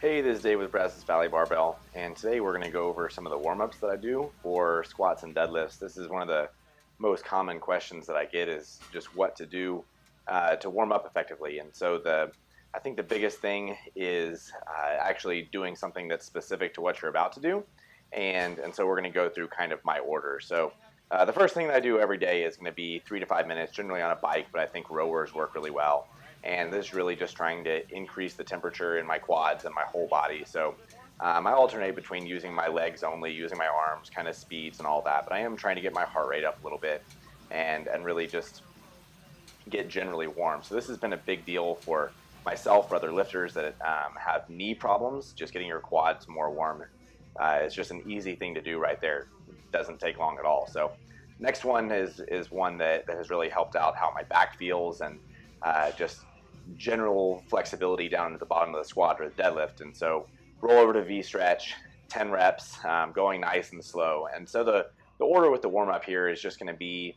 Hey, this is Dave with Brazos Barbell, and today we're going to go over some of the warm-ups that I do for squats and deadlifts. This is one of the most common questions that I get is just what to do to warm up effectively. And so I think the biggest thing is actually doing something that's specific to what you're about to do. And so we're going to go through kind of my order. So the first thing that I do every day is going to be 3 to 5 minutes, generally on a bike, but I think rowers work really well. And this is really just trying to increase the temperature in my quads and my whole body. So I alternate between using my legs only, using my arms, kind of speeds and all that, but I am trying to get my heart rate up a little bit and really just get generally warm. So this has been a big deal for myself, for other lifters that have knee problems. Just getting your quads more warm is just an easy thing to do right there. It doesn't take long at all. So next one is one that has really helped out how my back feels and just general flexibility down at the bottom of the squat or the deadlift. And so roll over to V stretch, 10 reps, going nice and slow. And so the order with the warm up here is just going to be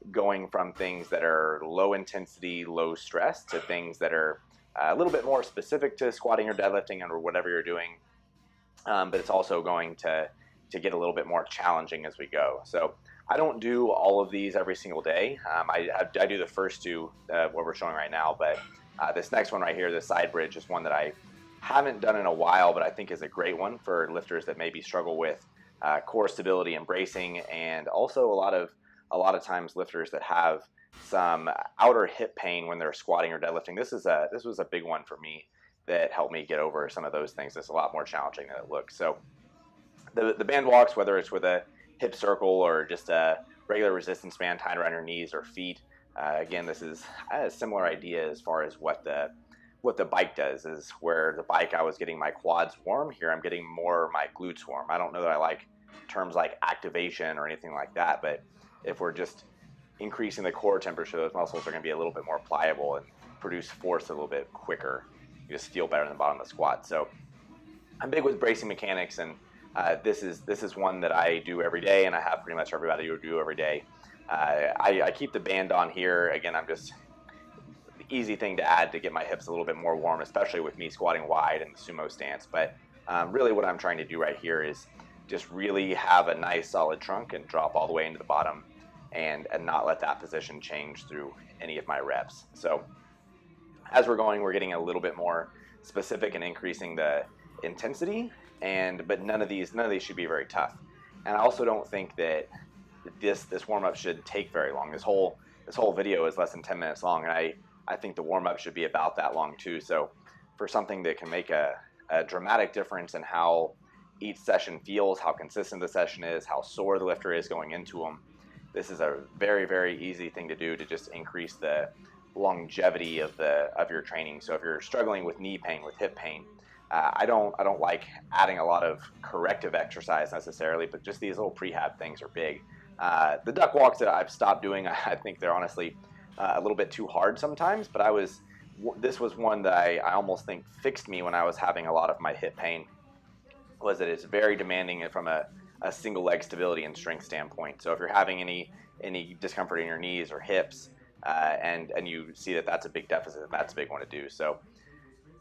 going from things that are low intensity, low stress to things that are a little bit more specific to squatting or deadlifting or whatever you're doing. But it's also going to get a little bit more challenging as we go. So I don't do all of these every single day. I do the first two, what we're showing right now, but this next one right here, the side bridge, is one that I haven't done in a while, but I think is a great one for lifters that maybe struggle with core stability and bracing, and also a lot of times lifters that have some outer hip pain when they're squatting or deadlifting. This was a big one for me that helped me get over some of those things. It's a lot more challenging than it looks. So the band walks, whether it's with a hip circle or just a regular resistance band tied around your knees or feet. Again, this is a similar idea as far as what the bike does, is where the bike I was getting my quads warm. Here I'm getting more my glutes warm. I don't know that I like terms like activation or anything like that, but if we're just increasing the core temperature, those muscles are going to be a little bit more pliable and produce force a little bit quicker. You just feel better in the bottom of the squat. So I'm big with bracing mechanics, and this is one that I do every day, and I have pretty much everybody do every day. I keep the band on here. Again, I'm just the easy thing to add to get my hips a little bit more warm, especially with me squatting wide in the sumo stance. But really what I'm trying to do right here is just really have a nice solid trunk and drop all the way into the bottom and not let that position change through any of my reps. So as we're going, we're getting a little bit more specific and increasing the intensity, but none of these should be very tough. And I also don't think that this warm-up should take very long. This whole video is less than 10 minutes long, and I think the warm-up should be about that long too. So for something that can make a dramatic difference in how each session feels, how consistent the session is, how sore the lifter is going into them, this is a very, very easy thing to do to just increase the longevity of your training. So if you're struggling with knee pain, with hip pain, I don't like adding a lot of corrective exercise necessarily, but just these little prehab things are big. The duck walks that I've stopped doing, I think they're honestly a little bit too hard sometimes, but this was one that I almost think fixed me when I was having a lot of my hip pain, was that it's very demanding from a single leg stability and strength standpoint. So if you're having any discomfort in your knees or hips, and you see that that's a big deficit, that's a big one to do. So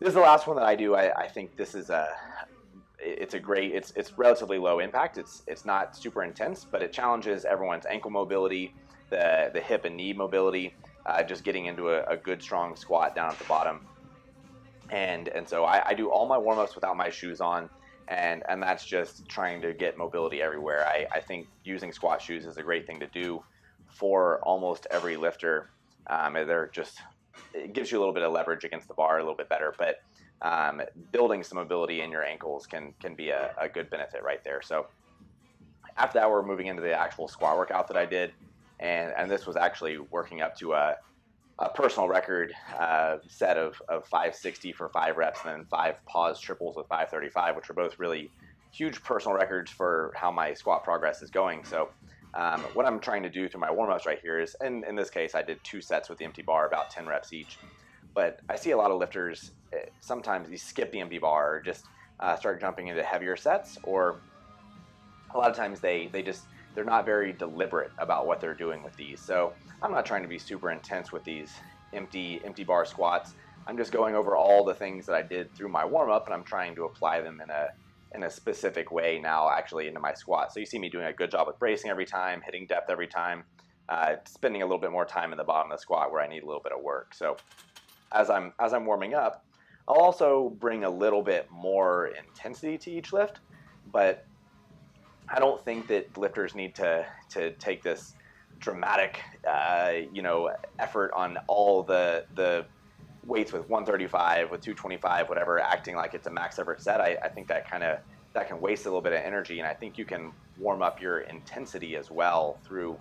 this is the last one that I do. I think this is it's relatively low impact. It's not super intense, but it challenges everyone's ankle mobility, the hip and knee mobility, just getting into a good strong squat down at the bottom. And so I do all my warm-ups without my shoes on, and that's just trying to get mobility everywhere. I think using squat shoes is a great thing to do for almost every lifter. It gives you a little bit of leverage against the bar a little bit better, but building some mobility in your ankles can be a good benefit right there. So after that, we're moving into the actual squat workout that I did, and this was actually working up to a personal record set of 560 for 5 reps, and then 5 pause triples with 535, which are both really huge personal records for how my squat progress is going. So what I'm trying to do through my warm-ups right here is, and in this case I did 2 sets with the empty bar, about 10 reps each, but I see a lot of lifters sometimes you skip the empty bar or just start jumping into heavier sets, or a lot of times they're not very deliberate about what they're doing with these. So I'm not trying to be super intense with these empty bar squats. I'm just going over all the things that I did through my warm-up, and I'm trying to apply them in a specific way now actually into my squat. So you see me doing a good job with bracing every time, hitting depth every time, spending a little bit more time in the bottom of the squat where I need a little bit of work. So as I'm warming up, I'll also bring a little bit more intensity to each lift, but I don't think that lifters need to take this dramatic, effort on all the weights with 135, with 225, whatever, acting like it's a max effort set. I think that can waste a little bit of energy, and I think you can warm up your intensity as well through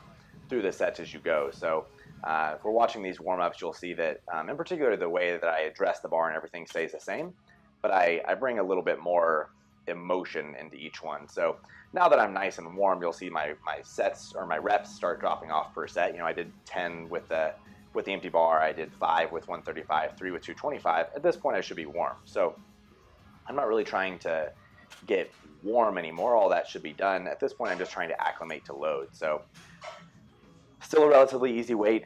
the sets as you go. So if we're watching these warm-ups, you'll see that, in particular, the way that I address the bar and everything stays the same, but I bring a little bit more emotion into each one. So now that I'm nice and warm, you'll see my sets or my reps start dropping off per set. I did 10 with the empty bar. I did 5 with 135, 3 with 225. At this point, I should be warm. So I'm not really trying to get warm anymore. All that should be done. At this point, I'm just trying to acclimate to load. So still a relatively easy weight,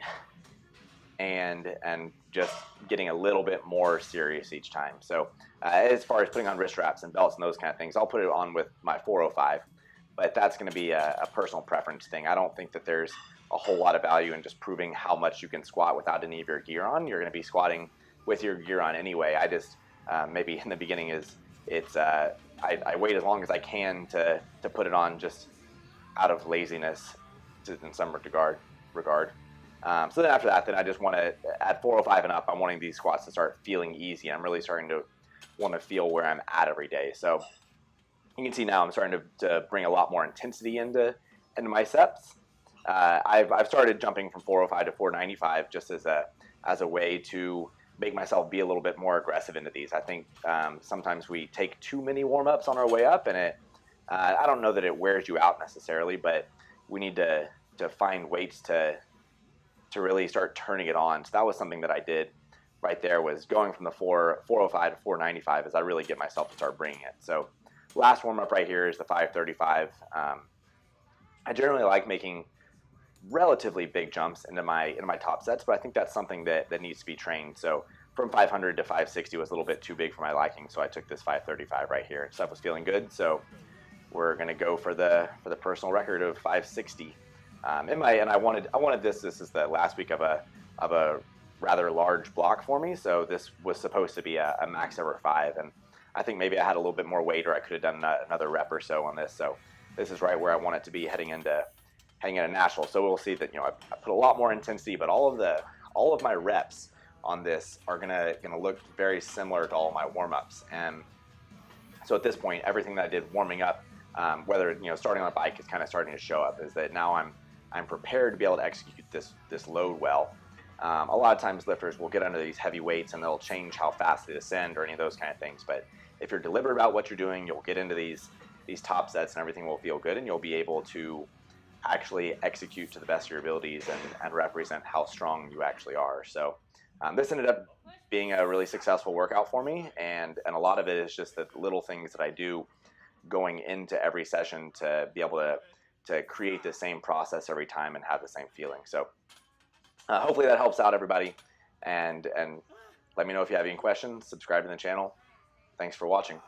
and just getting a little bit more serious each time. So as far as putting on wrist wraps and belts and those kind of things, I'll put it on with my 405, but that's going to be a personal preference thing. I don't think that there's a whole lot of value in just proving how much you can squat without any of your gear on. You're going to be squatting with your gear on anyway. I just maybe in the beginning I wait as long as I can to put it on, just out of laziness in some regard. So then after that, then I just want to, at 405 and up, I'm wanting these squats to start feeling easy. I'm really starting to want to feel where I'm at every day. So you can see now I'm starting to bring a lot more intensity into my sets. I've started jumping from 405 to 495 just as a way to make myself be a little bit more aggressive into these. I think sometimes we take too many warm-ups on our way up, and I don't know that it wears you out necessarily, but we need to find weights to really start turning it on. So that was something that I did right there, was going from the 405 to 495 as I really get myself to start bringing it. So last warm-up right here is the 535. I generally like making relatively big jumps into my top sets, but I think that's something that needs to be trained. So from 500 to 560 was a little bit too big for my liking, so I took this 535 right here. Stuff was feeling good, so we're going to go for the personal record of 560. And I wanted this is the last week of a rather large block for me, so this was supposed to be a max over 5, and I think maybe I had a little bit more weight, or I could have done another rep or so on this. So this is right where I want it to be heading into national. So we'll see that I put a lot more intensity, but all of my reps on this are gonna look very similar to all my warm-ups. And so at this point, everything that I did warming up, whether starting on a bike, is kind of starting to show up, is that now I'm prepared to be able to execute this load well. A lot of times lifters will get under these heavy weights and they'll change how fast they descend or any of those kind of things. But if you're deliberate about what you're doing, you'll get into these top sets and everything will feel good, and you'll be able to actually execute to the best of your abilities and represent how strong you actually are. So this ended up being a really successful workout for me, and a lot of it is just the little things that I do going into every session to be able to create the same process every time and have the same feeling. So hopefully that helps out everybody, and let me know if you have any questions. Subscribe to the channel. Thanks for watching.